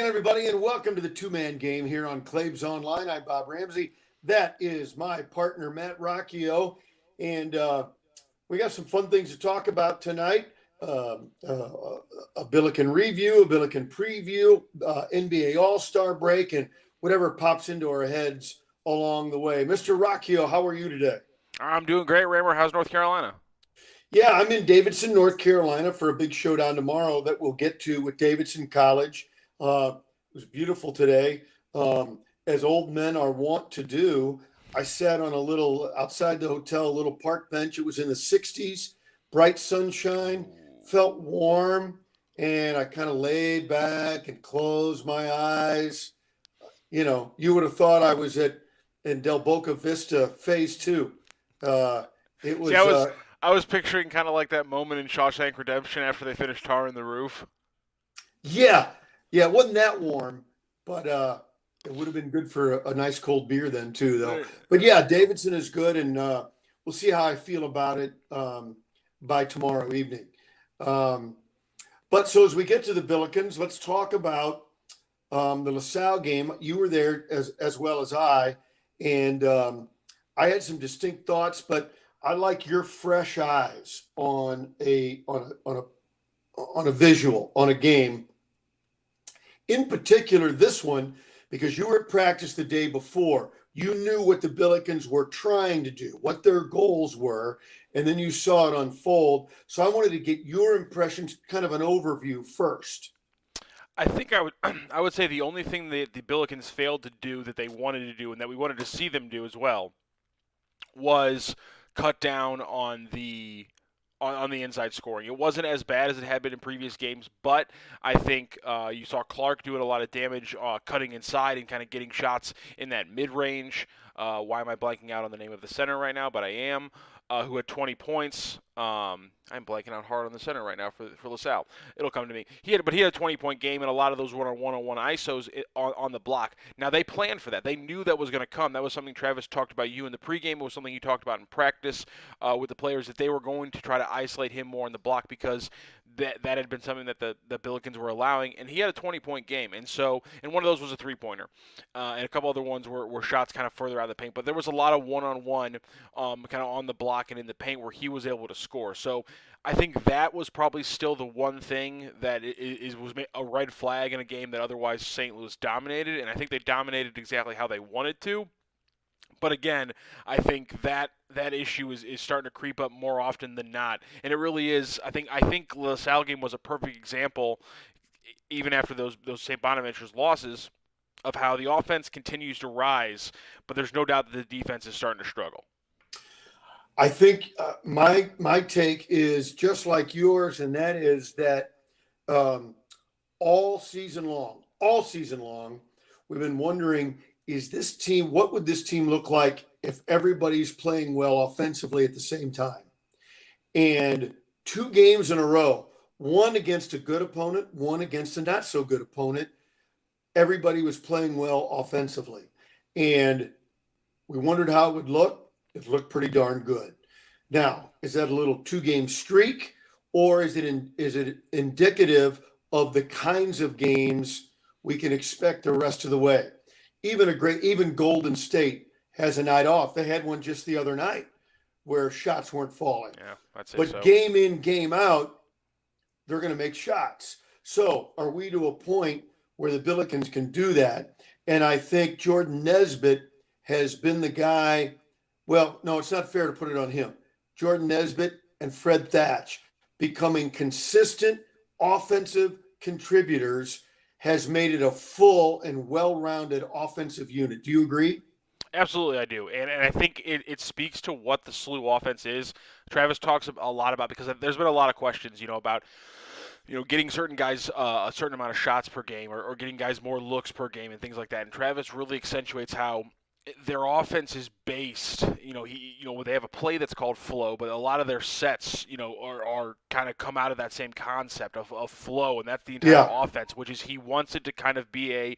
everybody, and welcome to the two-man game here on Claves Online. I'm Bob Ramsey. That is my partner, Matt Rocchio, and we got some fun things to talk about tonight. A Billiken review, a Billiken preview, NBA All-Star break, and whatever pops into our heads along the way. Mr. Rocchio, how are you today? I'm doing great, Rammer. How's North Carolina? Yeah, I'm in Davidson, North Carolina for a big showdown tomorrow that we'll get to with Davidson College. It was beautiful today. As old men are wont to do, I sat on a little outside the hotel, a little park bench. It was in the 60s, bright sunshine, felt warm, and I kind of laid back and closed my eyes. You know, you would have thought I was in Del Boca Vista Phase 2. Uh, it See, was I was picturing kind of like that moment in Shawshank Redemption after they finished tarring the roof. Yeah, yeah, it wasn't that warm, but it would have been good for a nice cold beer then too, though. But yeah, Davidson is good, and we'll see how I feel about it by tomorrow evening. Um, but so as we get to the Billikens, let's talk about the LaSalle game. You were there as well as I, and I had some distinct thoughts, but I like your fresh eyes on a visual on a game. In particular, this one, because you were at practice the day before, you knew what the Billikens were trying to do, what their goals were, and then you saw it unfold. So I wanted to get your impressions, kind of an overview first. I think I would I would say the only thing that the Billikens failed to do that they wanted to do and that we wanted to see them do as well was cut down on the inside scoring. It wasn't as bad as it had been in previous games, but I think you saw Clark doing a lot of damage, cutting inside and kind of getting shots in that mid-range. Why am I blanking out on the name of the center right now? But I am. Who had 20 points. I'm blanking out hard on the center right now for LaSalle. It'll come to me. He had a 20-point game, and a lot of those were on one-on-one ISOs on the block. Now, they planned for that. They knew that was going to come. That was something Travis talked about you in the pregame. It was something he talked about in practice with the players, that they were going to try to isolate him more in the block because that had been something that the Billikens were allowing. And he had a 20-point game. And one of those was a three-pointer. And a couple other ones were shots kind of further out of the paint. But there was a lot of one-on-one kind of on the block and in the paint where he was able to score. So I think that was probably still the one thing that was a red flag in a game that otherwise St. Louis dominated, and I think they dominated exactly how they wanted to. But again, I think that issue is starting to creep up more often than not, and it really is. I think LaSalle game was a perfect example, even after those St. Bonaventure's losses, of how the offense continues to rise, but there's no doubt that the defense is starting to struggle. I think my take is just like yours, and that is that um, all season long, we've been wondering: is this team? What would this team look like if everybody's playing well offensively at the same time? And two games in a row, one against a good opponent, one against a not so good opponent. Everybody was playing well offensively, and we wondered how it would look. It looked pretty darn good. Now, is that a little two-game streak, or is it indicative of the kinds of games we can expect the rest of the way? Even Golden State has a night off. They had one just the other night where shots weren't falling. Yeah, I'd say But so. game in, game out, they're going to make shots. So are we to a point where the Billikens can do that? And I think Jordan Nesbitt has been the guy. Well, no, it's not fair to put it on him. Jordan Nesbitt and Fred Thatch becoming consistent offensive contributors has made it a full and well-rounded offensive unit. Do you agree? Absolutely, I do, and I think it speaks to what the SLU offense is. Travis talks a lot about, because there's been a lot of questions, about getting certain guys a certain amount of shots per game, or getting guys more looks per game and things like that. And Travis really accentuates how their offense is based. They have a play that's called flow, but a lot of their sets, are kind of come out of that same concept of flow, and that's the entire offense, which is he wants it to kind of be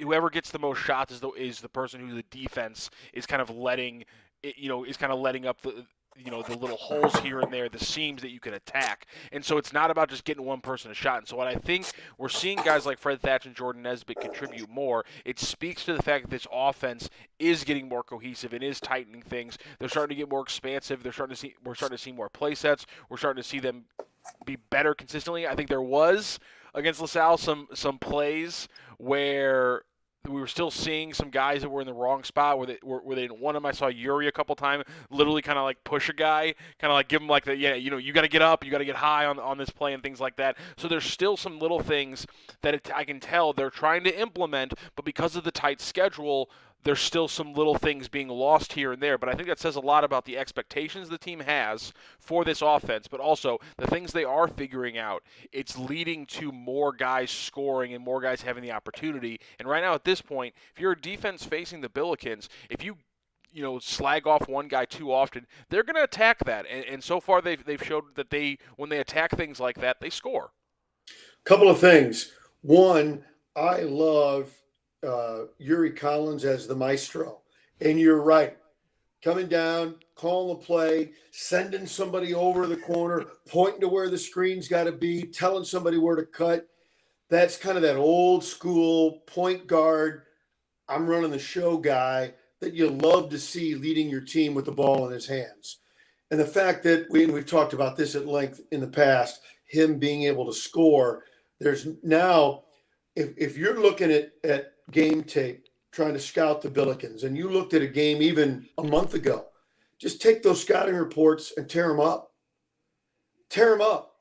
whoever gets the most shots is the person who the defense is kind of letting up the little holes here and there, the seams that you can attack. And so it's not about just getting one person a shot. And so what I think we're seeing guys like Fred Thatch and Jordan Nesbitt contribute more. It speaks to the fact that this offense is getting more cohesive and is tightening things. They're starting to get more expansive. We're starting to see more play sets. We're starting to see them be better consistently. I think there was against LaSalle some plays where we were still seeing some guys that were in the wrong spot where they didn't want him. I saw Yuri a couple times literally kind of like push a guy, kind of like give him like you got to get up, you got to get high on this play and things like that. So there's still some little things that I can tell they're trying to implement, but because of the tight schedule, there's still some little things being lost here and there. But I think that says a lot about the expectations the team has for this offense, but also the things they are figuring out. It's leading to more guys scoring and more guys having the opportunity. And right now at this point, if you're a defense facing the Billikens, if you slag off one guy too often, they're going to attack that. And so far they've showed that when they attack things like that, they score. Couple of things. One, I love Yuri Collins as the maestro. And you're right. Coming down, calling the play, sending somebody over the corner, pointing to where the screen's got to be, telling somebody where to cut. That's kind of that old school point guard, I'm running the show guy that you love to see leading your team with the ball in his hands. And the fact that we've talked about this at length in the past, him being able to score, there's now, if you're looking at game tape, trying to scout the Billikens, and you looked at a game even a month ago, just take those scouting reports and tear them up. Tear them up.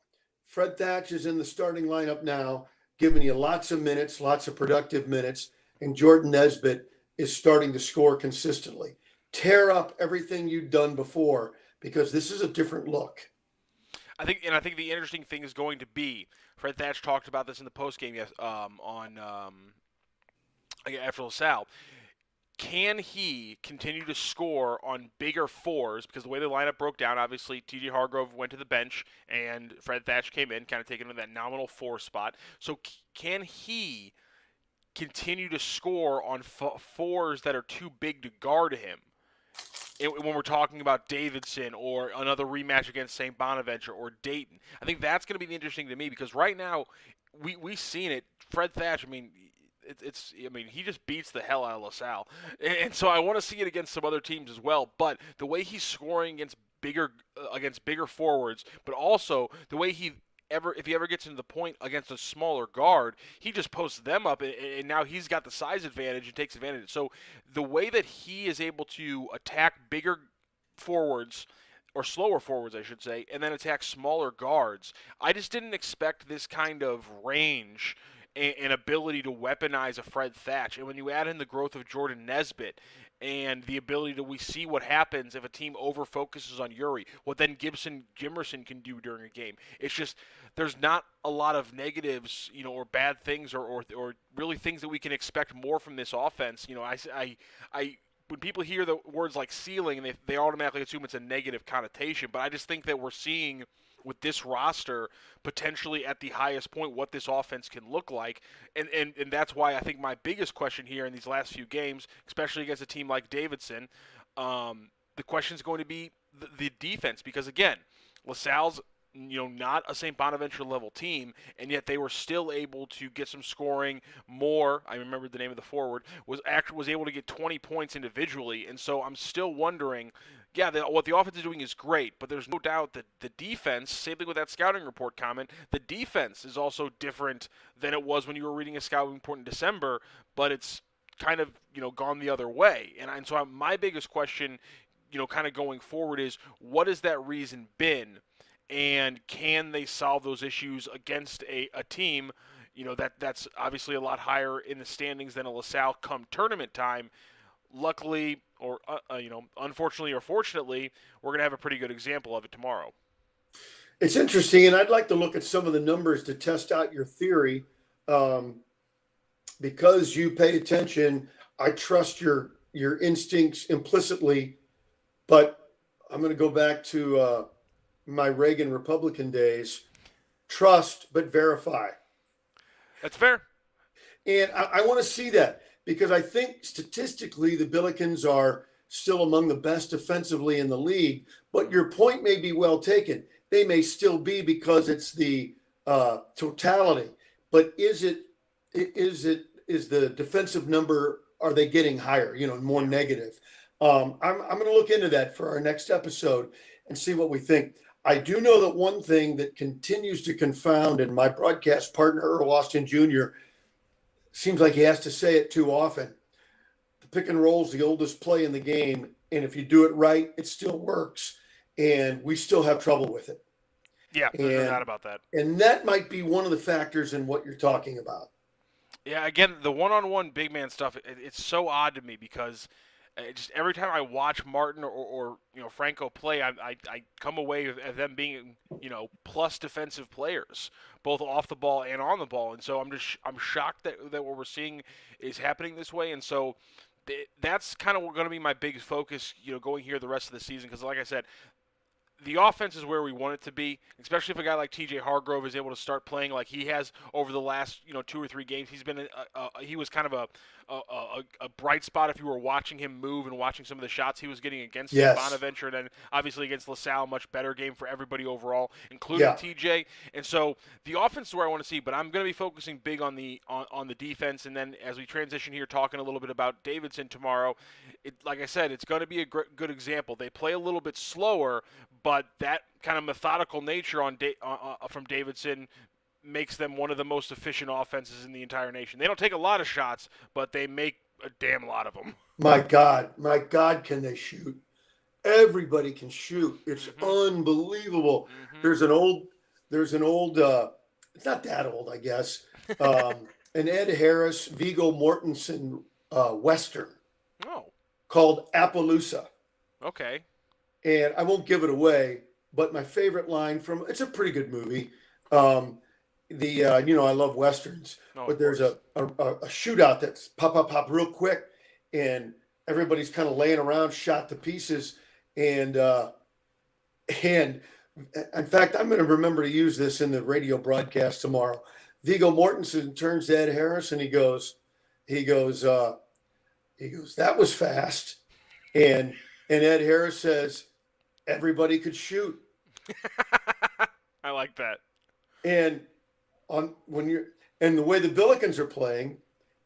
Fred Thatch is in the starting lineup now, giving you lots of minutes, lots of productive minutes, and Jordan Nesbitt is starting to score consistently. Tear up everything you've done before because this is a different look. I think the interesting thing is going to be Fred Thatch talked about this in the post game after LaSalle. Can he continue to score on bigger fours? Because the way the lineup broke down, obviously T.J. Hargrove went to the bench and Fred Thatch came in, kind of taking that nominal four spot. So can he continue to score on fours that are too big to guard him? When we're talking about Davidson or another rematch against St. Bonaventure or Dayton, I think that's going to be the interesting to me because right now we've seen it. Fred Thatch, he just beats the hell out of LaSalle, and so I want to see it against some other teams as well. But the way he's scoring against bigger forwards, but also the way if he ever gets into the point against a smaller guard, he just posts them up, and now he's got the size advantage and takes advantage. So the way that he is able to attack bigger forwards, or slower forwards, I should say, and then attack smaller guards, I just didn't expect this kind of range and ability to weaponize a Fred Thatch. And when you add in the growth of Jordan Nesbitt and the ability we see what happens if a team over focuses on Yuri, what then Gibson Jimerson can do during a game. It's just there's not a lot of negatives, or bad things or really things that we can expect more from this offense. I when people hear the words like ceiling, they automatically assume it's a negative connotation, but I just think that we're seeing with this roster potentially at the highest point what this offense can look like. And that's why I think my biggest question here in these last few games, especially against a team like Davidson, the question is going to be the defense. Because, again, LaSalle's not a St. Bonaventure level team, and yet they were still able to get some scoring more. I remember the name of the forward was able to get 20 points individually, and so I'm still wondering. Yeah, what the offense is doing is great, but there's no doubt that the defense, same thing with that scouting report comment, the defense is also different than it was when you were reading a scouting report in December, but it's kind of, gone the other way. And so my biggest question, kind of going forward is, what has that reason been? And can they solve those issues against a team, that's obviously a lot higher in the standings than a LaSalle come tournament time? Luckily, or unfortunately or fortunately, we're going to have a pretty good example of it tomorrow. It's interesting, and I'd like to look at some of the numbers to test out your theory. Because you paid attention, I trust your instincts implicitly, but I'm going to go back to my Reagan Republican days. Trust, but verify. That's fair. And I want to see that because I think statistically the Billikens are still among the best defensively in the league. But your point may be well taken. They may still be because it's the totality. But is the defensive number, are they getting higher, more negative? I'm going to look into that for our next episode and see what we think. I do know that one thing that continues to confound, and my broadcast partner, Earl Austin Jr., seems like he has to say it too often. The pick and roll is the oldest play in the game, and if you do it right, it still works, and we still have trouble with it. Yeah, there's no doubt about that. And that might be one of the factors in what you're talking about. Yeah, again, the one-on-one big man stuff, it's so odd to me because just every time I watch Martin or Franco play, I come away with them being plus defensive players, both off the ball and on the ball, and so I'm shocked that what we're seeing is happening this way, and so that's kind of going to be my big focus, going here the rest of the season, because like I said, the offense is where we want it to be, especially if a guy like T.J. Hargrove is able to start playing like he has over the last 2 or 3 games. He's been he was kind of a bright spot if you were watching him move and watching some of the shots he was getting against Bonaventure, and then obviously against LaSalle, much better game for everybody overall, including TJ. And so the offense is where I want to see, but I'm going to be focusing big on the defense. And then as we transition here, talking a little bit about Davidson tomorrow, like I said, it's going to be a good example. They play a little bit slower, but that kind of methodical nature from Davidson makes them one of the most efficient offenses in the entire nation. They don't take a lot of shots, but they make a damn lot of them. My God, can they shoot? Everybody can shoot. It's unbelievable. There's an old, it's not that old, I guess, an Ed Harris, Viggo Mortensen Western called Appaloosa. Okay. And I won't give it away, but my favorite line it's a pretty good movie. I love Westerns, but there's a shootout that's pop real quick, and everybody's kind of laying around, shot to pieces. And in fact, I'm going to remember to use this in the radio broadcast tomorrow. Viggo Mortensen turns to Ed Harris and he goes, that was fast. And Ed Harris says, everybody could shoot. I like that. And the way the Billikens are playing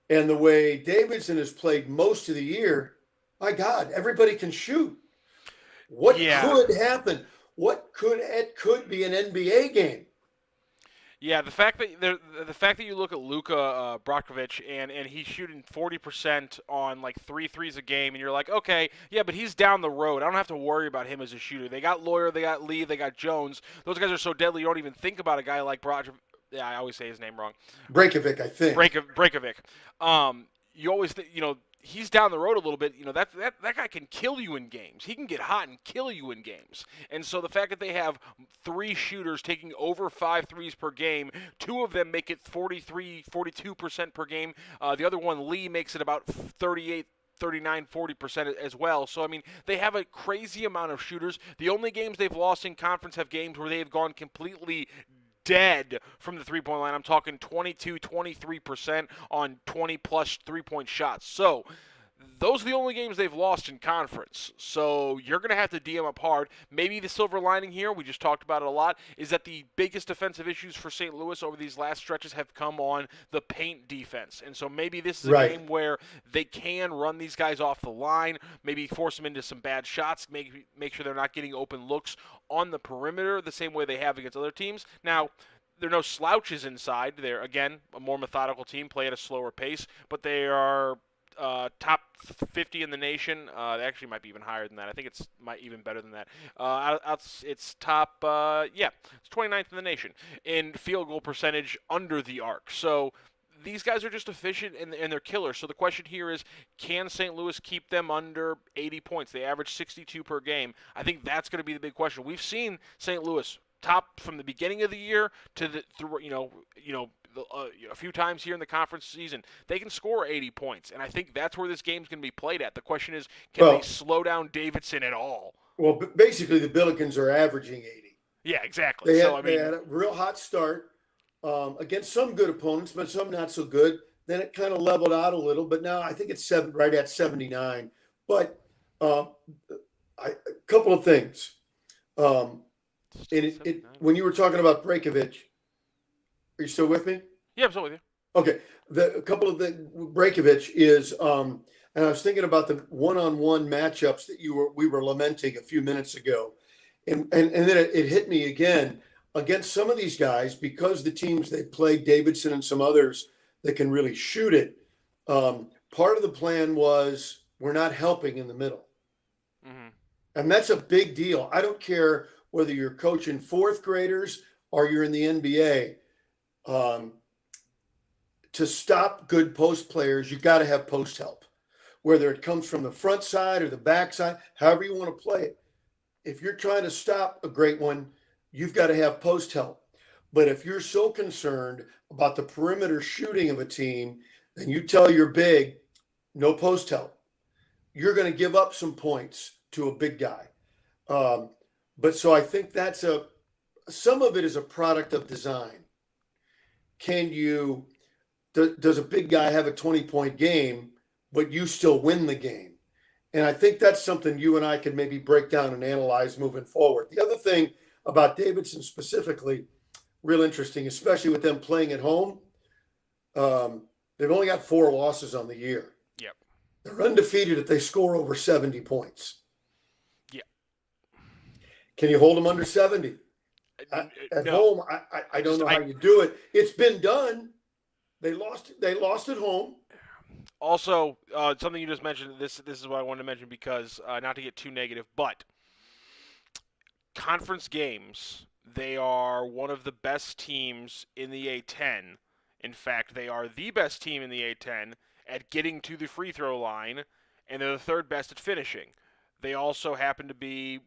and the way Davidson has played most of the year, my God, everybody can shoot. What could happen? It could be an NBA game. Yeah, the fact that you look at Luka Brajkovic and he's shooting 40% on like 3 threes a game, and you're like, okay, yeah, but he's down the road. I don't have to worry about him as a shooter. They got Lawyer, they got Lee, they got Jones. Those guys are so deadly, you don't even think about a guy like Brajkovic. Yeah, I always say his name wrong. Brajkovic, I think. Brajkovic. You always think, he's down the road a little bit. That guy can kill you in games. He can get hot and kill you in games. And so the fact that they have 3 shooters taking over 5 threes per game, 2 of them make it 42% per game. The other one, Lee, makes it about 38, 39, 40% as well. So, I mean, they have a crazy amount of shooters. The only games they've lost in conference have games where they've gone completely dead from the three-point line. I'm talking 22, 23% on 20-plus three-point shots. So those are the only games they've lost in conference. So you're going to have to DM up hard. Maybe the silver lining here, we just talked about it a lot, is that the biggest defensive issues for St. Louis over these last stretches have come on the paint defense. And so maybe this is a game where they can run these guys off the line, maybe force them into some bad shots, make sure they're not getting open looks on the perimeter the same way they have against other teams. Now, there are no slouches inside. They're, again, a more methodical team, play at a slower pace, but they are top 50 in the nation. They actually might be even higher than that. I think it's even better than that. It's top, it's 29th in the nation in field goal percentage under the arc. So these guys are just efficient and they're killers. So the question here is, can St. Louis keep them under 80 points? They average 62 per game. I think that's going to be the big question. We've seen St. Louis top from the beginning of the year to a few times here in the conference season. They can score 80 points, and I think that's where this game's going to be played at. The question is, can they slow down Davidson at all? Well, basically the Billikens are averaging 80. Yeah, exactly. They had a real hot start against some good opponents, but some not so good. Then it kind of leveled out a little, but now I think it's right at 79. But Uh, a couple of things. Um, and when you were talking about Breakovich, are you still with me? Yeah, I'm still with you. Okay. A couple of the Breakovich is, and I was thinking about the one-on-one matchups that we were lamenting a few minutes ago, and then it hit me again against some of these guys because the teams they played, Davidson and some others that can really shoot it. Part of the plan was we're not helping in the middle. Mm-hmm. And that's a big deal. I don't care whether you're coaching fourth graders or you're in the NBA. Um, to stop good post players, you got to have post help, whether it comes from the front side or the back side, however you want to play it. If you're trying to stop a great one, you've got to have post help. But if you're so concerned about the perimeter shooting of a team, then you tell your big, no post help. You're going to give up some points to a big guy. But so I think some of it is a product of design. Does a big guy have a 20-point game, but you still win the game? And I think that's something you and I can maybe break down and analyze moving forward. The other thing about Davidson specifically, real interesting, especially with them playing at home, they've only got 4 losses on the year. Yep. They're undefeated if they score over 70 points. Yep. Can you hold them under 70? At home, I don't know how you do it. It's been done. They lost at home. Also, something you just mentioned, this is what I wanted to mention because not to get too negative, but conference games, they are one of the best teams in the A10. In fact, they are the best team in the A10 at getting to the free throw line, and they're the third best at finishing. They also happen to be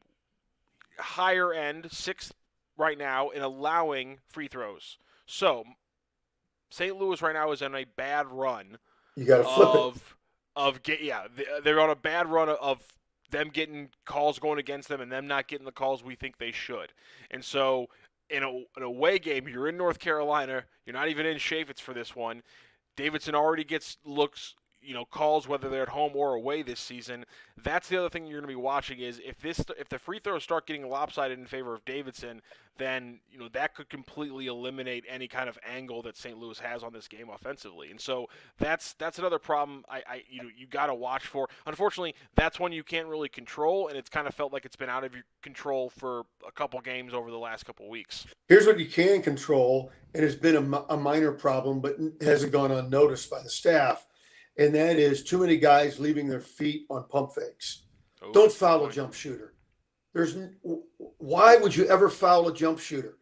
higher end, 6th right now, in allowing free throws. So, St. Louis right now is on a bad run. You got to flip it. They're on a bad run of them getting calls going against them and them not getting the calls we think they should. And so, in an away game, you're in North Carolina. You're not even in Chaffetz for this one. Davidson already gets calls whether they're at home or away this season. That's the other thing you're going to be watching is if the free throws start getting lopsided in favor of Davidson, then that could completely eliminate any kind of angle that St. Louis has on this game offensively. And so that's another problem you got to watch for. Unfortunately, that's one you can't really control, and it's kind of felt like it's been out of your control for a couple games over the last couple weeks. Here's what you can control, and it's been a minor problem, but hasn't gone unnoticed by the staff. And that is too many guys leaving their feet on pump fakes. Don't foul a jump shooter. Why would you ever foul a jump shooter?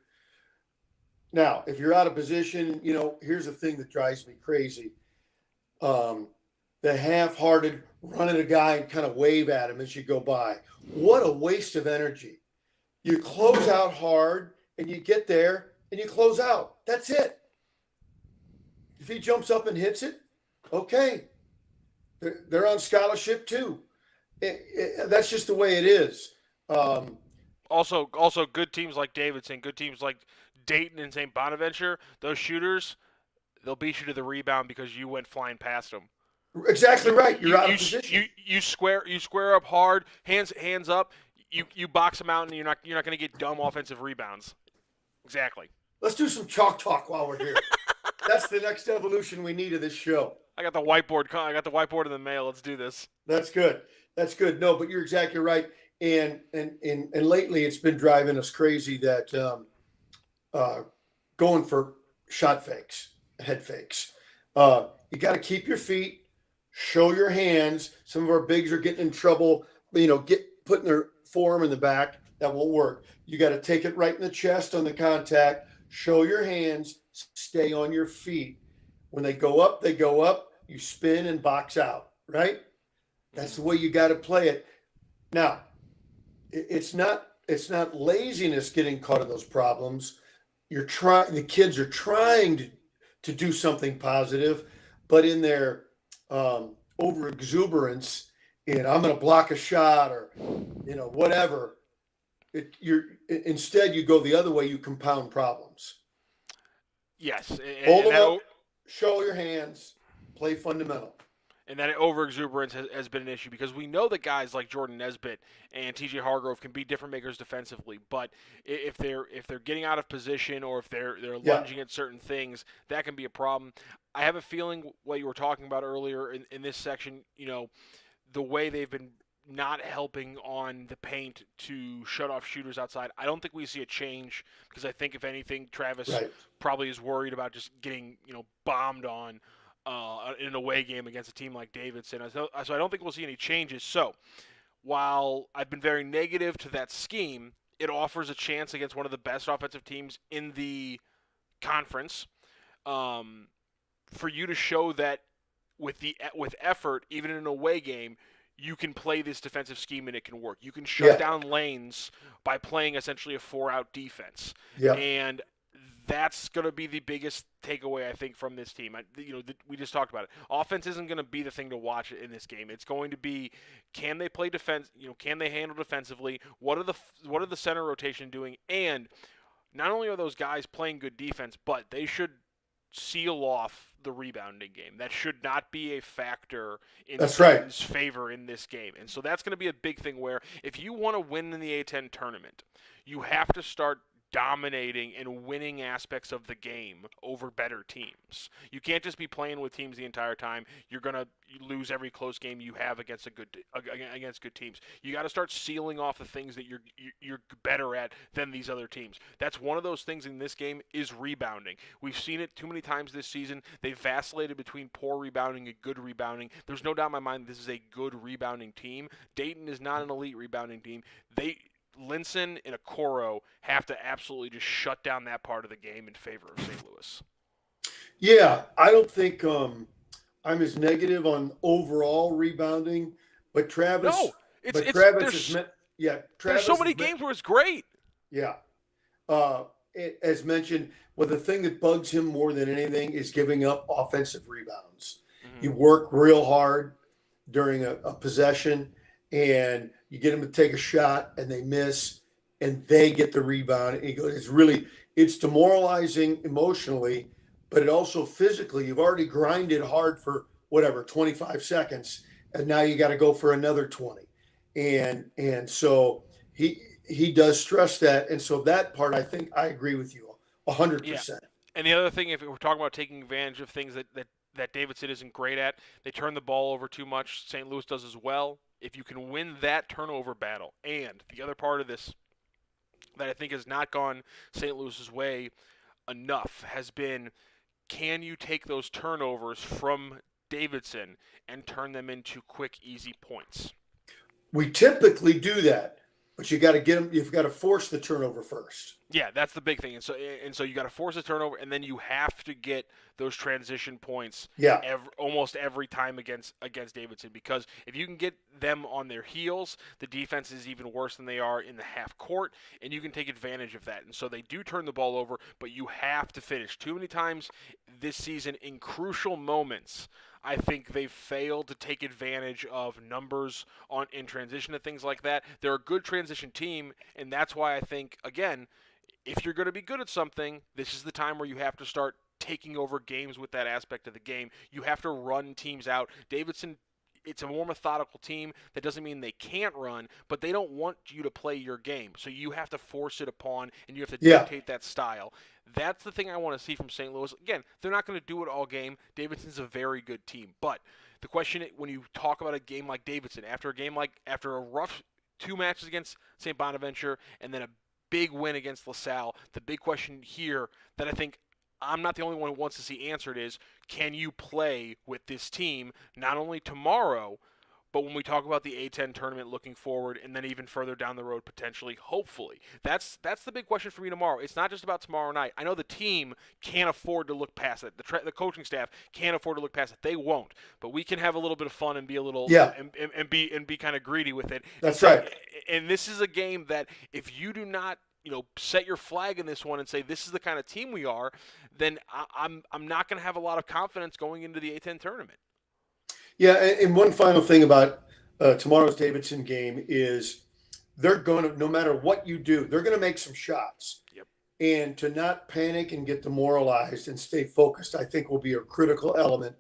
Now, if you're out of position, here's the thing that drives me crazy. The half-hearted run at a guy and kind of wave at him as you go by. What a waste of energy. You close out hard and you get there and you close out. That's it. If he jumps up and hits it, okay, they're on scholarship too. That's just the way it is. Also, good teams like Davidson, good teams like Dayton and St. Bonaventure, those shooters, they'll beat you to the rebound because you went flying past them. Exactly right. You're out of position. You square up hard, hands up. You box them out, and you're not going to get dumb offensive rebounds. Exactly. Let's do some chalk talk while we're here. That's the next evolution we need of this show. I got the whiteboard in the mail. Let's do this. That's good. No, but you're exactly right. And lately it's been driving us crazy that going for shot fakes, head fakes. You got to keep your feet, show your hands. Some of our bigs are getting in trouble, putting their forearm in the back. That won't work. You got to take it right in the chest on the contact, show your hands, stay on your feet. When they go up, you spin and box out, right? That's the way you got to play it. Now, it's not laziness getting caught in those problems. The kids are trying to do something positive, but in their over exuberance, I'm going to block a shot or whatever. Instead you go the other way. You compound problems. Yes, Hold them up, show your hands, play fundamental. And that overexuberance has been an issue because we know that guys like Jordan Nesbitt and T.J. Hargrove can be different makers defensively, but if they're getting out of position or if they're Yeah. lunging at certain things, that can be a problem. I have a feeling what you were talking about earlier in this section, the way they've been not helping on the paint to shut off shooters outside. I don't think we see a change because I think if anything, Travis Right. probably is worried about just getting bombed on in an away game against a team like Davidson. So I don't think we'll see any changes. So while I've been very negative to that scheme, it offers a chance against one of the best offensive teams in the conference for you to show that with effort, even in an away game, you can play this defensive scheme and it can work. You can shut down lanes by playing essentially a 4-out defense. Yeah. And that's going to be the biggest takeaway, I think, from this team. We just talked about it. Offense isn't going to be the thing to watch in this game. It's going to be, can they play defense? Can they handle defensively? What are the center rotation doing? And not only are those guys playing good defense, but they should seal off the rebounding game. That should not be a factor in Satan's favor in this game. And so that's going to be a big thing where if you want to win in the A10 tournament, you have to start dominating and winning aspects of the game over better teams. You can't just be playing with teams the entire time. You're going to lose every close game you have against good teams. You got to start sealing off the things that you're better at than these other teams. That's one of those things in this game is rebounding. We've seen it too many times this season. They've vacillated between poor rebounding and good rebounding. There's no doubt in my mind this is a good rebounding team. Dayton is not an elite rebounding team. Linson and Okoro have to absolutely just shut down that part of the game in favor of St. Louis. Yeah, I don't think I'm as negative on overall rebounding, but Travis. No, Travis there's so many games where it's great. Yeah, as mentioned, the thing that bugs him more than anything is giving up offensive rebounds. Mm-hmm. You work real hard during a possession, and you get them to take a shot and they miss and they get the rebound. And it's demoralizing emotionally, but it also physically, you've already grinded hard for 25 seconds. And now you got to go for another 20. And so he does stress that. And so that part, I think I agree with you 100%. Yeah. And the other thing, if we're talking about taking advantage of things that Davidson isn't great at, they turn the ball over too much. St. Louis does as well. If you can win that turnover battle, and the other part of this that I think has not gone St. Louis's way enough has been, can you take those turnovers from Davidson and turn them into quick, easy points? We typically do that, but you got to get them. You've got to force the turnover first. Yeah, that's the big thing. And so you got to force a turnover, and then you have to get those transition points. Yeah. Almost every time against Davidson, because if you can get them on their heels, the defense is even worse than they are in the half court, and you can take advantage of that. And so they do turn the ball over, but you have to finish. Too many times this season in crucial moments, I think they've failed to take advantage of numbers in transition and things like that. They're a good transition team, and that's why I think, again, if you're going to be good at something, this is the time where you have to start taking over games with that aspect of the game. You have to run teams out. Davidson, it's a more methodical team. That doesn't mean they can't run, but they don't want you to play your game. So you have to force it upon, and you have to dictate that style. That's the thing I want to see from St. Louis. Again, they're not going to do it all game. Davidson's a very good team. But the question, when you talk about a game like Davidson, after a rough 2 matches against St. Bonaventure and then a big win against LaSalle, the big question here that I think I'm not the only one who wants to see answered is, can you play with this team not only tomorrow, but when we talk about the A10 tournament looking forward and then even further down the road potentially, hopefully. That's the big question for me tomorrow. It's not just about tomorrow night. I know the team can't afford to look past it. The coaching staff can't afford to look past it. They won't. But we can have a little bit of fun and be a little and be kind of greedy with it. That's right. And this is a game that if you do not set your flag in this one and say this is the kind of team we are, then I'm not going to have a lot of confidence going into the A10 tournament. Yeah, and one final thing about tomorrow's Davidson game is they're going to, no matter what you do, they're going to make some shots. Yep. And to not panic and get demoralized and stay focused, I think will be a critical element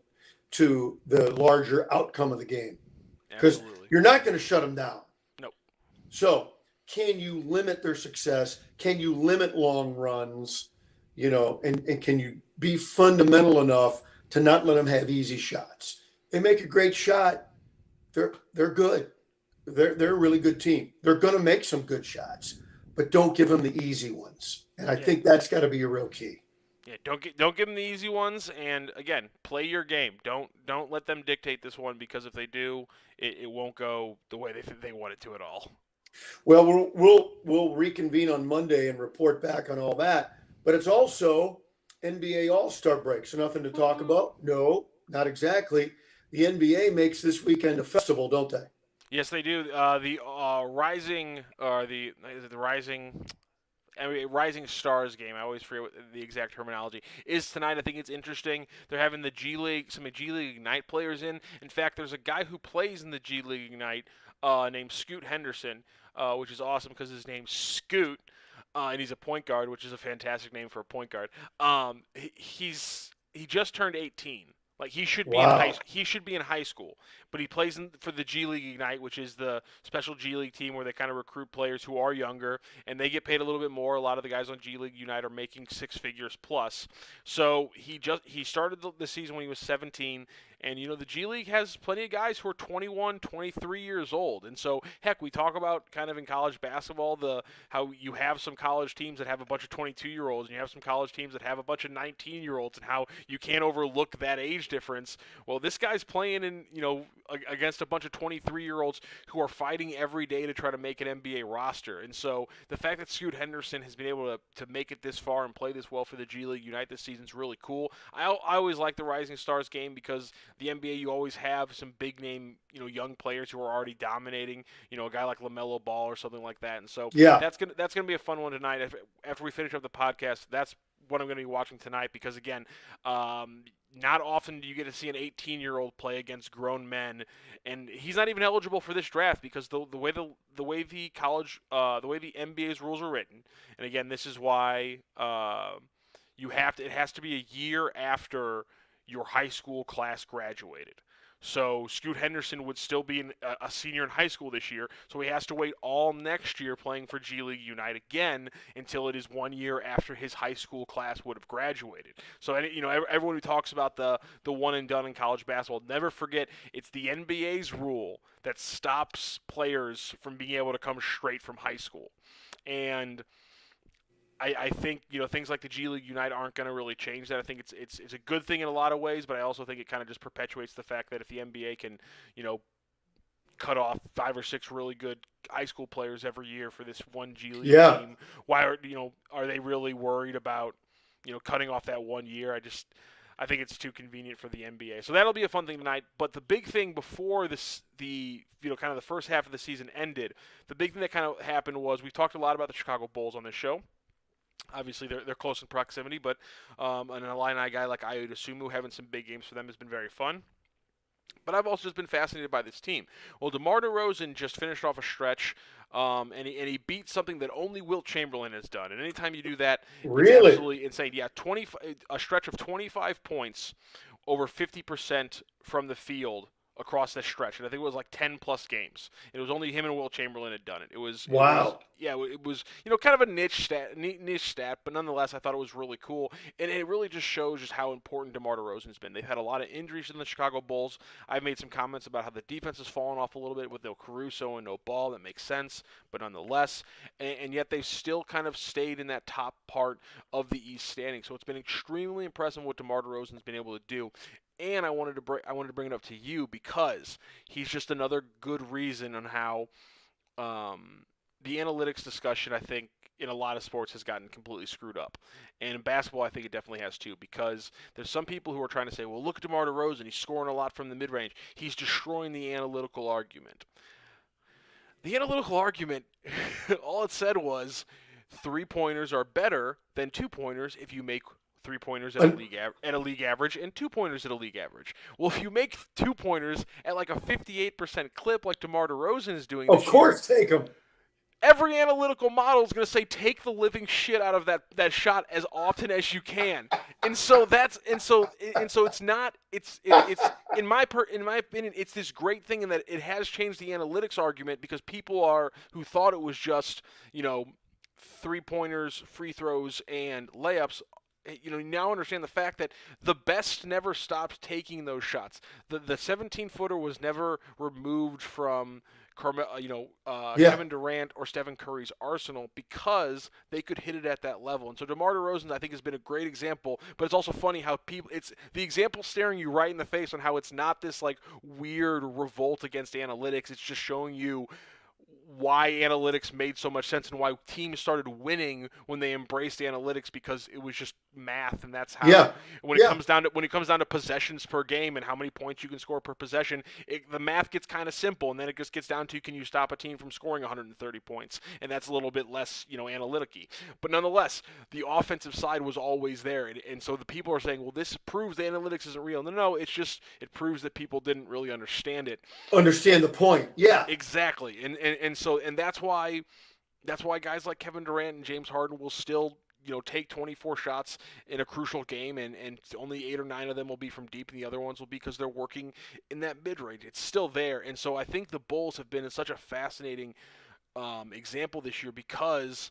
to the larger outcome of the game. Because Absolutely. you're not going to shut them down. Nope. So can you limit their success? Can you limit long runs? And can you be fundamental enough to not let them have easy shots? They make a great shot. They're good. They're a really good team. They're going to make some good shots, but don't give them the easy ones. And I think that's got to be a real key. Yeah, don't give them the easy ones, and again, play your game. Don't let them dictate this one, because if they do, it won't go the way they want it to at all. Well, we'll reconvene on Monday and report back on all that. But it's also NBA All-Star break, so nothing to talk about. No, not exactly. The NBA makes this weekend a festival, don't they? Yes, they do. The Rising Stars game. I always forget what the exact terminology is tonight. I think it's interesting. They're having the G League, some G League Ignite players in. In fact, there's a guy who plays in the G League Ignite named Scoot Henderson, which is awesome because his name's Scoot, and he's a point guard, which is a fantastic name for a point guard. He just turned 18. Like he should be in high school, but he plays for the G League Ignite, which is the special G League team where they kind of recruit players who are younger and they get paid a little bit more. A lot of the guys on G League Unite are making six figures plus. So he started the season when he was 17. And, the G League has plenty of guys who are 21, 23 years old. And so, heck, we talk about kind of in college basketball how you have some college teams that have a bunch of 22-year-olds, and you have some college teams that have a bunch of 19-year-olds, and how you can't overlook that age difference. Well, this guy's playing against a bunch of 23-year-olds who are fighting every day to try to make an NBA roster. And so the fact that Scoot Henderson has been able to make it this far and play this well for the G League Unite this season is really cool. I always like the Rising Stars game because the NBA, you always have some big name, young players who are already dominating. A guy like LaMelo Ball or something like that. And so that's gonna be a fun one tonight. After we finish up the podcast, that's what I'm going to be watching tonight because again, not often do you get to see an 18-year-old play against grown men, and he's not even eligible for this draft because the way the NBA's rules are written, and again, this is why it has to be a year after your high school class graduated. So Scoot Henderson would still be a senior in high school this year, so he has to wait all next year playing for G League Unite again until it is 1 year after his high school class would have graduated. So everyone who talks about the one and done in college basketball, never forget it's the NBA's rule that stops players from being able to come straight from high school. And I think things like the G League Unite aren't going to really change that. I think it's a good thing in a lot of ways, but I also think it kind of just perpetuates the fact that if the NBA can cut off 5 or 6 really good high school players every year for this one G League team, why are they really worried about cutting off that 1 year? I think it's too convenient for the NBA. So that'll be a fun thing tonight. But the big thing before the kind of the first half of the season ended, the big thing that kind of happened was we've talked a lot about the Chicago Bulls on this show. Obviously, they're close in proximity, but an Illini guy like Ayo Dosunmu having some big games for them has been very fun. But I've also just been fascinated by this team. Well, DeMar DeRozan just finished off a stretch, and he beat something that only Wilt Chamberlain has done. And anytime you do that, it's absolutely insane. Yeah, a stretch of 25 points, over 50% from the field across that stretch, and I think it was like 10+ games. It was only him and Wilt Chamberlain had done it. It was kind of a niche stat, but nonetheless, I thought it was really cool, and it really just shows just how important DeMar DeRozan's been. They've had a lot of injuries in the Chicago Bulls. I've made some comments about how the defense has fallen off a little bit with no Caruso and no Ball. That makes sense, but nonetheless, and yet they've still kind of stayed in that top part of the East standing. So it's been extremely impressive what DeMar DeRozan's been able to do. And I wanted to bring it up to you because he's just another good reason on how the analytics discussion, I think, in a lot of sports has gotten completely screwed up. And in basketball, I think it definitely has too, because there's some people who are trying to say, well, look at DeMar DeRozan. He's scoring a lot from the mid-range. He's destroying the analytical argument. The analytical argument, all it said was 3-pointers are better than 2-pointers if you make 3-pointers at a league average and 2-pointers at a league average. Well, if you make 2-pointers at like a 58% clip like DeMar DeRozan is doing, of course, take them. every analytical model is going to say take the living shit out of that shot as often as you can. And so it's not it's in my opinion it's this great thing in that it has changed the analytics argument because people who thought it was just, three-pointers, free throws and layups, now understand the fact that the best never stopped taking those shots. The 17-footer was never removed from Yeah. Kevin Durant or Stephen Curry's arsenal because they could hit it at that level. And so DeMar DeRozan, I think, has been a great example. But it's also funny how it's the example staring you right in the face on how it's not this like weird revolt against analytics. It's just showing you why analytics made so much sense and why teams started winning when they embraced analytics because it was just math, and that's how Yeah. when it comes down to possessions per game and how many points you can score per possession, the math gets kind of simple, and then it just gets down to can you stop a team from scoring 130 points, and that's a little bit less analytic-y. But nonetheless, the offensive side was always there, and so the people are saying, well, this proves the analytics isn't real. No, it's just it proves that people didn't really understand it. Understand the point. Yeah. Exactly, and that's why guys like Kevin Durant and James Harden will still take 24 shots in a crucial game, and only 8 or 9 of them will be from deep, and the other ones will be because they're working in that mid-range. It's still there, and so I think the Bulls have been in such a fascinating example this year because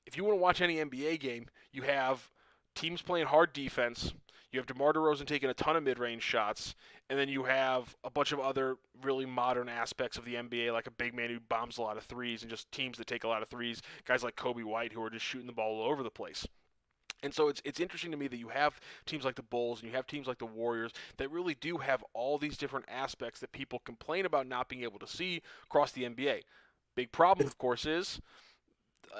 if you want to watch any NBA game, you have teams playing hard defense. You have DeMar DeRozan taking a ton of mid-range shots, and then you have a bunch of other really modern aspects of the NBA, like a big man who bombs a lot of threes, and just teams that take a lot of threes, guys like Kobe White who are just shooting the ball all over the place. And so it's interesting to me that you have teams like the Bulls and you have teams like the Warriors that really do have all these different aspects that people complain about not being able to see across the NBA. Big problem, of course, is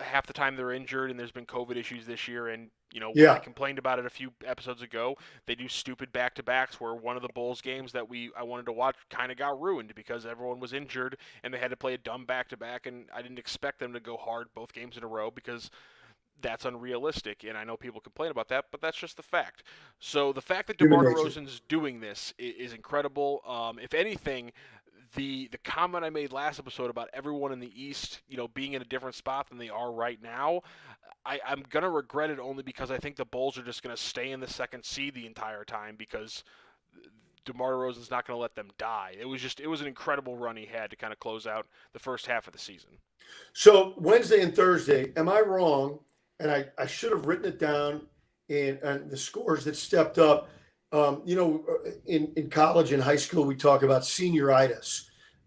half the time they're injured, and there's been COVID issues this year, and Yeah. I complained about it a few episodes ago. They do stupid back-to-backs where one of the Bulls games that I wanted to watch kind of got ruined because everyone was injured and they had to play a dumb back-to-back, and I didn't expect them to go hard both games in a row because that's unrealistic, and I know people complain about that, but that's just the fact. So the fact that Human DeMar nature. DeRozan's doing this is incredible. If anything, the comment I made last episode about everyone in the East, being in a different spot than they are right now, I'm gonna regret it only because I think the Bulls are just gonna stay in the second seed the entire time because DeMar DeRozan's not gonna let them die. It was an incredible run he had to kind of close out the first half of the season. So Wednesday and Thursday, am I wrong? And I should have written it down and the scores that stepped up. In college and high school, we talk about senioritis.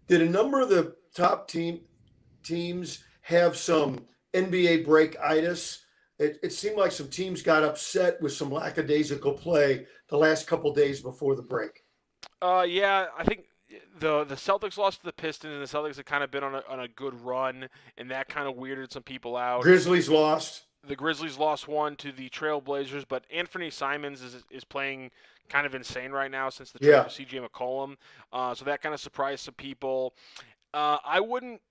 Did a number of the top teams have some NBA break-itis? It seemed like some teams got upset with some lackadaisical play the last couple days before the break. Yeah, I think the Celtics lost to the Pistons, and the Celtics have kind of been on a good run, and that kind of weirded some people out. Grizzlies lost. The Grizzlies lost one to the Trailblazers, but Anthony Simons is playing kind of insane right now since the trade of C.J. McCollum. So that kind of surprised some people. I wasn't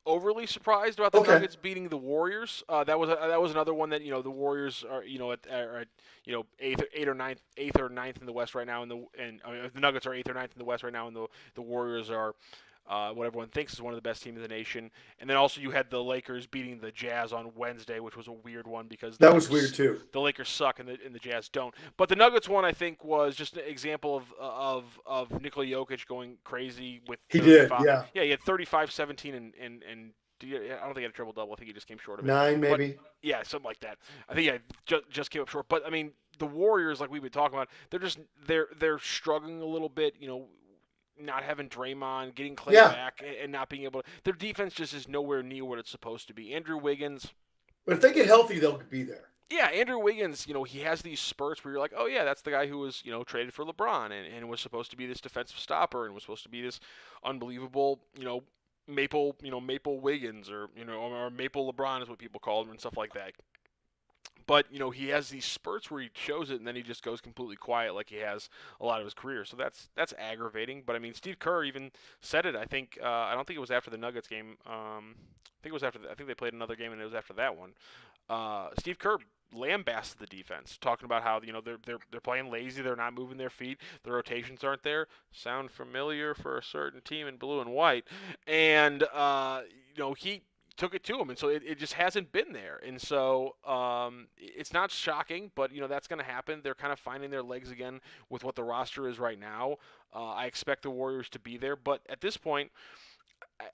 overly surprised about the Nuggets beating the Warriors. That was another one that the Warriors are at eighth or ninth in the West right now, and the Nuggets are 8th or 9th in the West right now, and the Warriors are what everyone thinks is one of the best teams in the nation. And then also you had the Lakers beating the Jazz on Wednesday, which was a weird one because that was weird too. The Lakers suck and the Jazz don't. But the Nuggets one, I think, was just an example of Nikola Jokic going crazy with. He did, yeah. Yeah, he had 35, 17, and I don't think he had a triple double. I think he just came short of it. 9 maybe. But, yeah, something like that. I think just came up short. But I mean, the Warriors, like we've been talking about, they're struggling a little bit. Not having Draymond, getting Clay back, and not being able to. Their defense just is nowhere near what it's supposed to be. Andrew Wiggins. But if they get healthy, they'll be there. Yeah, Andrew Wiggins, he has these spurts where you're like, oh, yeah, that's the guy who was, traded for LeBron and was supposed to be this defensive stopper and was supposed to be this unbelievable, Maple Wiggins or Maple LeBron is what people call him and stuff like that. But, he has these spurts where he shows it and then he just goes completely quiet like he has a lot of his career. So that's aggravating. But, I mean, Steve Kerr even said it. I think I don't think it was after the Nuggets game. I think it was after I think they played another game and it was after that one. Steve Kerr lambasted the defense, talking about how they're playing lazy, they're not moving their feet, the rotations aren't there. Sound familiar for a certain team in blue and white. And he took it to him, and so it just hasn't been there. And so it's not shocking, but that's going to happen. They're kind of finding their legs again with what the roster is right now. I expect the Warriors to be there, but at this point,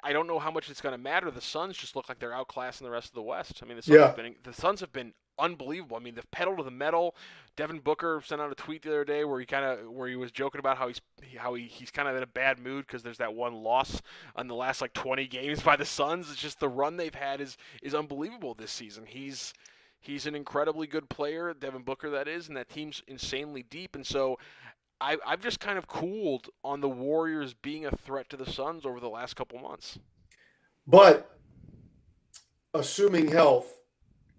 I don't know how much it's going to matter. The Suns just look like they're outclassing the rest of the West. I mean, Yeah. The Suns have been unbelievable. I mean, the pedal to the metal. Devin Booker sent out a tweet the other day where he was joking about how he's kind of in a bad mood because there's that one loss on the last like 20 games by the Suns. It's just the run they've had is unbelievable this season. He's an incredibly good player, Devin Booker that is, and that team's insanely deep. And so I've just kind of cooled on the Warriors being a threat to the Suns over the last couple months. But assuming health,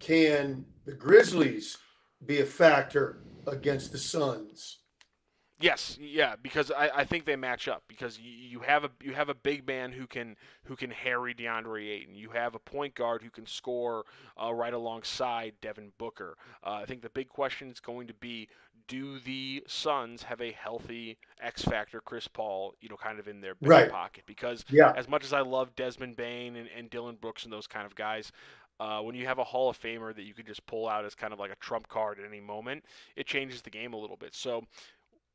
can the Grizzlies be a factor against the Suns? Yes, yeah, because I think they match up because you have a big man who can harry DeAndre Ayton. You have a point guard who can score right alongside Devin Booker. I think the big question is going to be, do the Suns have a healthy X factor Chris Paul, kind of in their back Right. pocket? Because Yeah. as much as I love Desmond Bain and Dylan Brooks and those kind of guys, when you have a Hall of Famer that you can just pull out as kind of like a trump card at any moment, it changes the game a little bit. So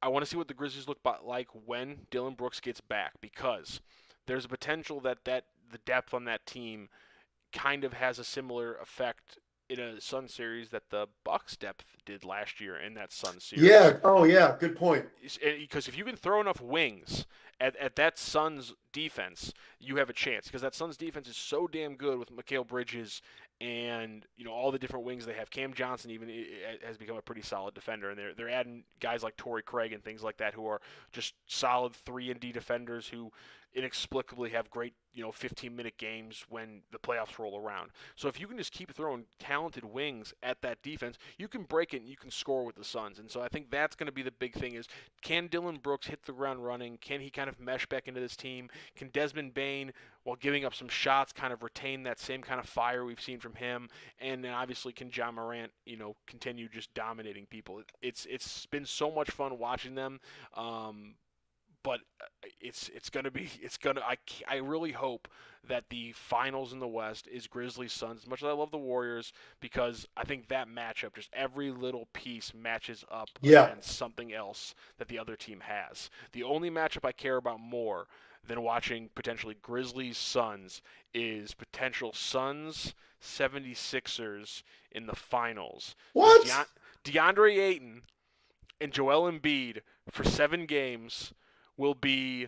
I want to see what the Grizzlies look like when Dylan Brooks gets back, because there's a potential that the depth on that team kind of has a similar effect in a Sun series that the Bucks depth did last year in that Sun series. Yeah. Oh, yeah. Good point. Because if you can throw enough wings at that Suns defense, you have a chance. Because that Suns defense is so damn good with Mikal Bridges and all the different wings they have. Cam Johnson even has become a pretty solid defender, and they're adding guys like Torrey Craig and things like that who are just solid 3-and-D defenders who inexplicably have great 15-minute games when the playoffs roll around. So if you can just keep throwing talented wings at that defense, you can break it and you can score with the Suns. And so I think that's going to be the big thing is, can Dylan Brooks hit the ground running? Can he kind of mesh back into this team? Can Desmond Bain, while giving up some shots, kind of retain that same kind of fire we've seen from him? And then obviously, can John Morant, continue just dominating people? It's been so much fun watching them. But I really hope that the finals in the West is Grizzlies Suns. As much as I love the Warriors, because I think that matchup, just every little piece matches up Yeah. against something else that the other team has. The only matchup I care about more than watching potentially Grizzlies Suns is potential Suns 76ers in the finals. What? DeAndre Ayton and Joel Embiid for 7 games will be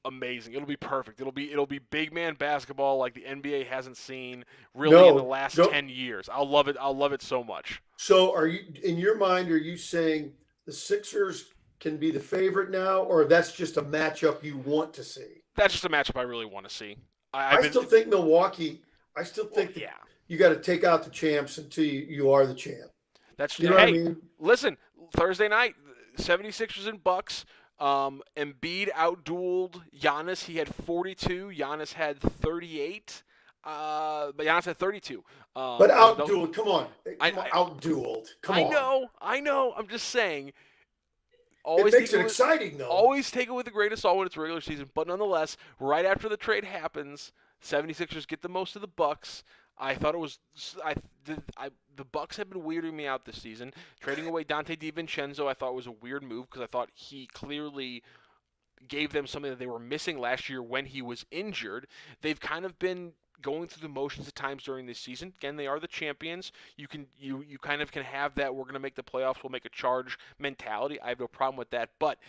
amazing. It'll be perfect. It'll be big man basketball like the NBA hasn't seen really in the last 10 years. I'll love it. I'll love it so much. So are you, in your mind, are you saying the Sixers can be the favorite now, or that's just a matchup you want to see? That's just a matchup I really want to see. I still think Milwaukee, yeah. You got to take out the champs until you are the champ. That's You know what I mean? Listen, Thursday night, 76ers and Bucks. Embiid outdueled Giannis. He had 42. Giannis had 38. But Giannis had 32. But outdueled, come on. Outdueled. Come on. I know. I'm just saying. It makes it exciting, though. Always take it with a grain of salt when it's regular season. But nonetheless, right after the trade happens, 76ers get the most of the Bucks. I thought it was the Bucks have been weirding me out this season. Trading away Dante DiVincenzo, I thought was a weird move because I thought he clearly gave them something that they were missing last year when he was injured. They've kind of been going through the motions at times during this season. Again, they are the champions. You kind of can have that we're going to make the playoffs, we'll make a charge mentality. I have no problem with that. But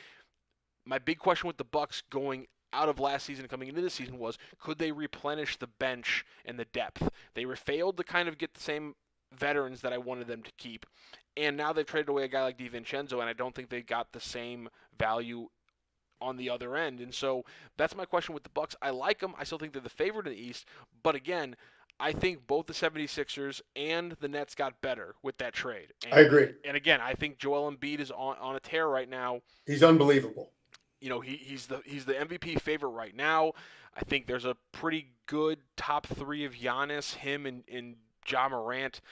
my big question with the Bucks going out of last season and coming into this season was, could they replenish the bench and the depth? They failed to kind of get the same veterans that I wanted them to keep. And now they've traded away a guy like DiVincenzo, and I don't think they got the same value on the other end. And so that's my question with the Bucks. I like them. I still think they're the favorite in the East. But again, I think both the 76ers and the Nets got better with that trade. And, I agree. And again, I think Joel Embiid is on a tear right now. He's unbelievable. He's the MVP favorite right now. I think there's a pretty good top 3 of Giannis, him, and Ja Morant,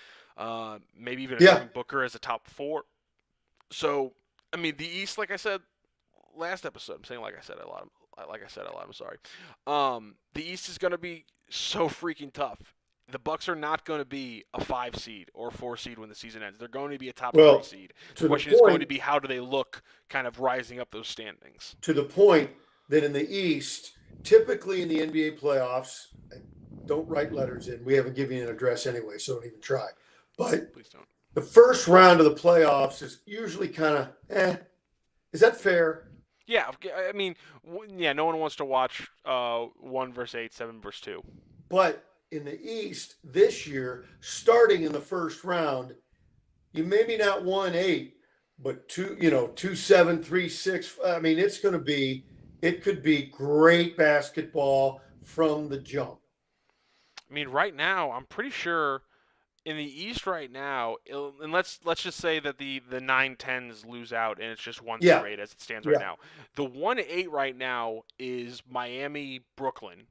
maybe even Devin Booker as a top 4. So, I mean, the East, like I said last episode, I'm saying like I said a lot like I said a lot. I'm sorry. The East is going to be so freaking tough. The Bucks are not going to be a 5 seed or 4 seed when the season ends. They're going to be a top 3 Well, seed. The to the question is going to point, be how do they look kind of rising up those standings. to the point that in the East, typically in the NBA playoffs, and don't write letters in. We haven't given you an address anyway, so don't even try. But Please don't. the first round of the playoffs is usually kind of Is that fair? Yeah, I mean, yeah, no one wants to watch 1 versus 8, 7 versus 2. But in the East this year, starting in the first round, you maybe not 1-8, but 2-7, 3-6. I mean, it could be great basketball from the jump. I mean, right now, I'm pretty sure in the East right now, and let's just say that the 9-10s lose out and it's just 1 Yeah, through 8 as it stands right yeah. now. The 1-8 right now is Miami Brooklyn.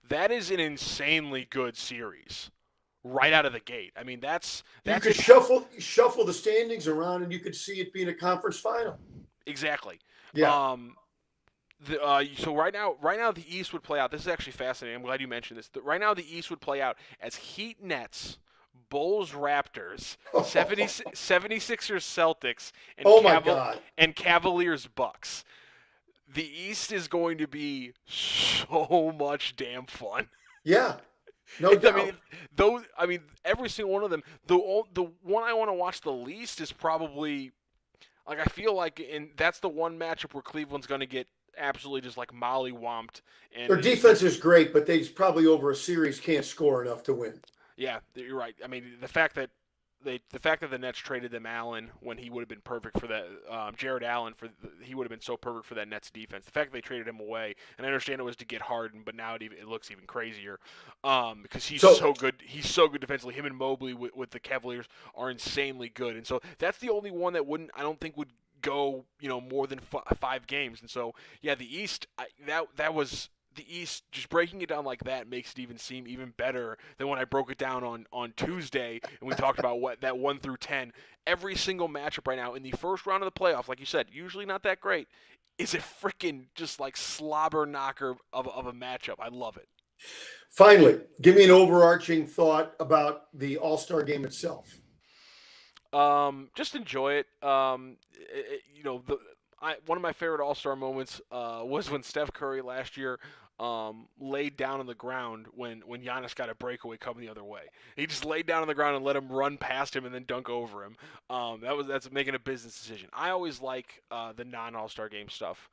That is an insanely good series right out of the gate. I mean, that's You that's could it. shuffle the standings around, and you could see it being a conference final. Exactly. Yeah, So right now the East would play out. This is actually fascinating. I'm glad you mentioned this. Right now the East would play out as Heat Nets, Bulls Raptors, 76ers Celtics, and oh my God. and Cavaliers Bucks. The East is going to be so much damn fun. Yeah, no I mean, doubt. those. I mean, every single one of them. The one I want to watch the least is probably like I feel like, and that's the one matchup where Cleveland's going to get absolutely just like mollywomped. Their And defense is great, but they probably over a series can't score enough to win. yeah, you're right. I mean, the fact that the Nets traded them Allen when he would have been perfect for that, Jared Allen he would have been so perfect for that Nets defense. The fact that they traded him away, and I understand it was to get Harden, but now it looks even crazier because he's So so good. He's so good defensively. Him and Mobley with the Cavaliers are insanely good, and so that's the only one that I don't think would go more than 5 games. And so yeah, the East that was the East, just breaking it down like that makes it even seem even better than when I broke it down on Tuesday and we talked about what that 1 through 10. Every single matchup right now in the first round of the playoffs, like you said, usually not that great, is a freaking just like slobber knocker of a matchup. I love it. finally, give me an overarching thought about the All-Star game itself. Just enjoy it. One of my favorite All-Star moments was when Steph Curry last year laid down on the ground when Giannis got a breakaway coming the other way. He just laid down on the ground and let him run past him and then dunk over him. That's making a business decision. I always like the non-All-Star game stuff.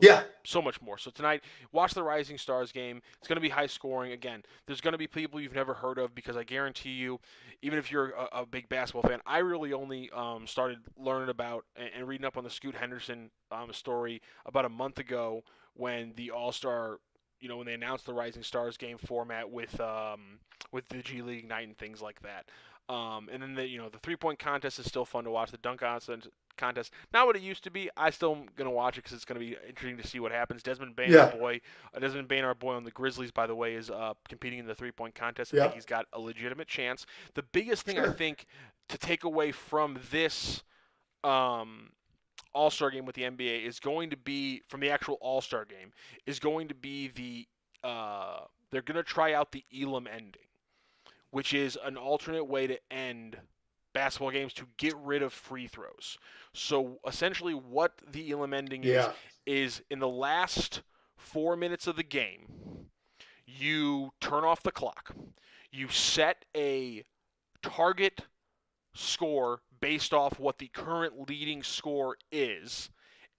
Yeah, So much more. So tonight, watch the Rising Stars game. It's going to be high scoring. Again, there's going to be people you've never heard of because I guarantee you, even if you're a big basketball fan, I really only started learning about and reading up on the Scoot Henderson story about a month ago when the All-Star, when they announced the Rising Stars game format with the G League night and things like that. And then the 3-point contest is still fun to watch. The dunk contest, not what it used to be. I still am gonna watch it because it's gonna be interesting to see what happens. Desmond Bain, yeah, our boy on the Grizzlies, by the way, is competing in the 3-point contest. I yeah. think he's got a legitimate chance. The biggest thing I Sure. think to take away from this All-Star game with the NBA is going to be from the actual All-Star game is going to be they're gonna try out the Elam Ending, which is an alternate way to end basketball games to get rid of free throws. So essentially, what the Elam Ending Yeah. is in the last 4 minutes of the game, you turn off the clock. You set a target score based off what the current leading score is,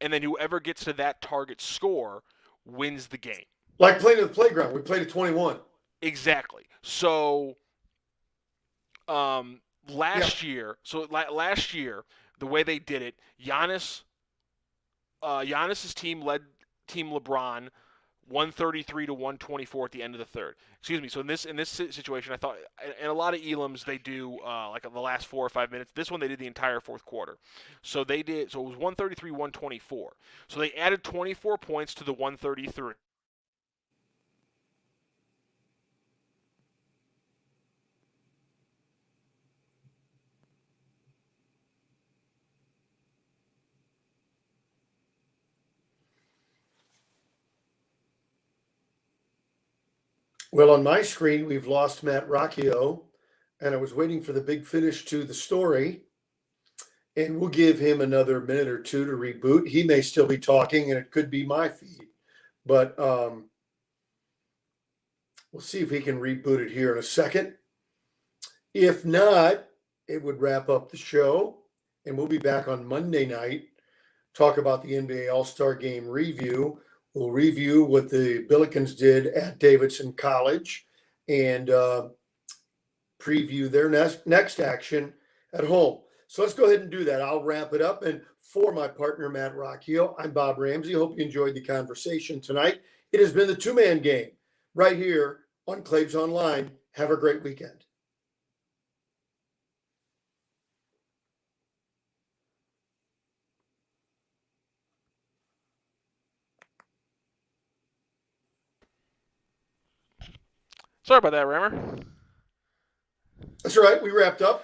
and then whoever gets to that target score wins the game. Like playing at the playground. We played at 21. Exactly. So Yeah. last year, the way they did it, Giannis's team led Team LeBron 133 to 124 at the end of the third. Excuse me. So in this situation, I thought, in a lot of Elams they do like the last 4 or 5 minutes. This one they did the entire fourth quarter. So they did. So it was 133 124. So they added 24 points to the 133. Well, on my screen, we've lost Matt Rocchio, and I was waiting for the big finish to the story. And we'll give him another minute or two to reboot. He may still be talking, and it could be my feed, but we'll see if he can reboot it here in a second. If not, it would wrap up the show, and we'll be back on Monday night, talk about the NBA All-Star Game review. We'll review what the Billikens did at Davidson College and preview their next action at home. So let's go ahead and do that. I'll wrap it up. And for my partner, Matt Rocchio, I'm Bob Ramsey. Hope you enjoyed the conversation tonight. It has been the two-man game right here on Claves Online. Have a great weekend. Sorry about that, Rammer. That's all right. We wrapped up.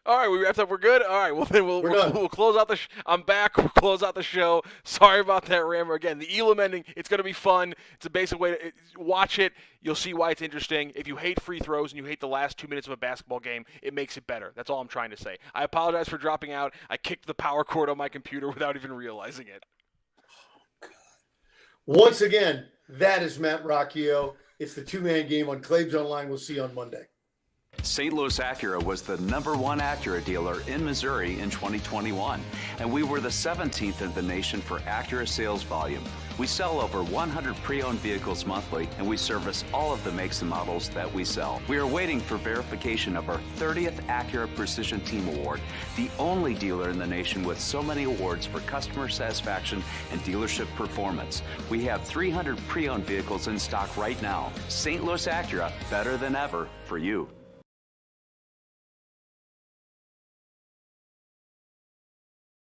All right, we wrapped up. We're good. All right, well then we'll close out the. I'm back. We'll close out the show. Sorry about that, Rammer. Again, the Elam Ending. It's going to be fun. It's a basic way to watch it. You'll see why it's interesting. If you hate free throws and you hate the last 2 minutes of a basketball game, it makes it better. That's all I'm trying to say. I apologize for dropping out. I kicked the power cord on my computer without even realizing it. Once again, that is Matt Rocchio. It's the two-man game on Claves Online. We'll see you on Monday. St. Louis Acura was the #1 Acura dealer in Missouri in 2021, and we were the 17th in the nation for Acura sales volume. We sell over 100 pre-owned vehicles monthly, and we service all of the makes and models that we sell. We are waiting for verification of our 30th Acura Precision Team Award, the only dealer in the nation with so many awards for customer satisfaction and dealership performance. We have 300 pre-owned vehicles in stock right now. St. Louis Acura, better than ever for you.